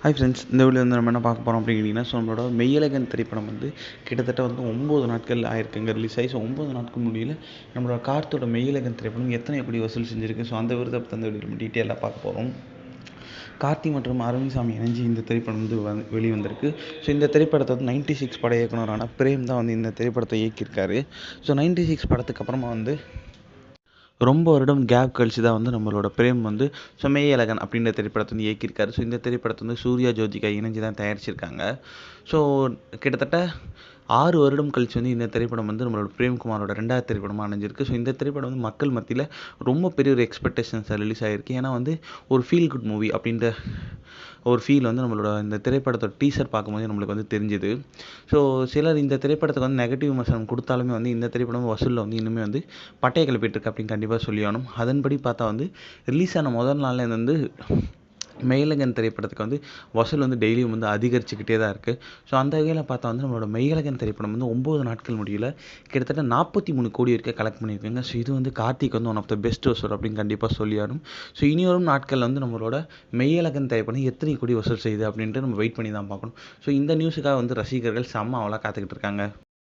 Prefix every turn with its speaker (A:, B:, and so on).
A: Hi friends, இந்த video வந்து நம்ம என்ன பார்க்க போகிறோம் அப்படின்னா, ஸோ நம்மளோட மெய்யழகன் திரைப்படம் வந்து கிட்டத்தட்ட வந்து 9 நாட்கள் ஆயிருக்குங்க ரிலீஸ் ஆகி. ஸோ 9 நாட்கள் முடியல நம்மளோட கார்த்தியோட மெய்யழகன் திரைப்படம் எத்தனை எப்படி வசூல் செஞ்சுருக்கு, ஸோ அந்த விருதை பற்றி அந்த வீடியோ டீட்டெயிலாக பார்க்க போகிறோம். கார்த்தி மற்றும் அரவிந்த் சாமி இணைஞ்சு இந்த திரைப்படம் வந்து வெளிவந்திருக்கு. ஸோ இந்த திரைப்படத்தை வந்து 96 பட இயக்குனரான பிரேம் தான் வந்து இந்த திரைப்படத்தை இயக்கியிருக்காரு. ஸோ 96 படத்துக்கு அப்புறமா வந்து ரொம்ப வருடம் கேப் கழிச்சு தான் வந்து நம்மளோட பிரேம் வந்து ஸோ மெய்யழகன் அப்படின்ற திரைப்படத்தை வந்து இயக்கியிருக்காரு. ஸோ இந்த திரைப்படத்தை வந்து சூர்யா ஜோதிகா இணைஞ்சு தான் தயாரிச்சிருக்காங்க. ஸோ கிட்டத்தட்ட 6 வருடம் கழிச்சு வந்து இந்த திரைப்படம் வந்து நம்மளோட பிரேம்குமாரோட 2வது திரைப்படமாக அமைஞ்சிருக்கு. ஸோ இந்த திரைப்படம் வந்து மக்கள் மத்தியில் ரொம்ப பெரிய ஒரு எக்ஸ்பெக்டேஷன்ஸை ரிலீஸ் ஆகிருக்கு. ஏன்னா வந்து ஒரு ஃபீல் குட் மூவி அப்படின்ற ஒரு ஃபீல் வந்து நம்மளோட இந்த திரைப்படத்தோட டீசர் பார்க்கும்போது நம்மளுக்கு வந்து தெரிஞ்சுது. ஸோ சிலர் இந்த திரைப்படத்துக்கு வந்து நெகட்டிவ் விமர்சனம் கொடுத்தாலுமே வந்து இந்த திரைப்படம் வசூலில் வந்து இன்னுமே வந்து பட்டையை கிளப்பிட்டுருக்கு அப்படின்னு கண்டிப்பாக சொல்லி ஆகணும். அதன்படி பார்த்தா வந்து ரிலீஸ் ஆன முதல் நாளில் வந்து மெய்யழகன் திரைப்படத்துக்கு வந்து வசூல் வந்து டெய்லியும் வந்து அதிகரிச்சுக்கிட்டே தான் இருக்குது. ஸோ அந்த வகையில் பார்த்தா வந்து நம்மளோட மெய்யழகன் திரைப்படம் வந்து 9 நாட்கள் முடியல கிட்டத்தட்ட 43 கோடி வரைக்கும் கலெக்ட் பண்ணியிருக்குங்க. ஸோ இது வந்து கார்த்திக் வந்து ஒன் ஆஃப் த பெஸ்ட் வசூல் அப்படின்னு கண்டிப்பாக சொல்லியாடும். ஸோ இனி வரும் நாட்களில் வந்து நம்மளோட மெய்யழகன் திரைப்படம் எத்தனை கோடி வசூல் செய்யுது அப்படின்ட்டு நம்ம வெயிட் பண்ணி தான் பார்க்கணும். ஸோ இந்த நியூஸுக்காக வந்து ரசிகர்கள் செம்ம அவளாக காத்துக்கிட்டு இருக்காங்க.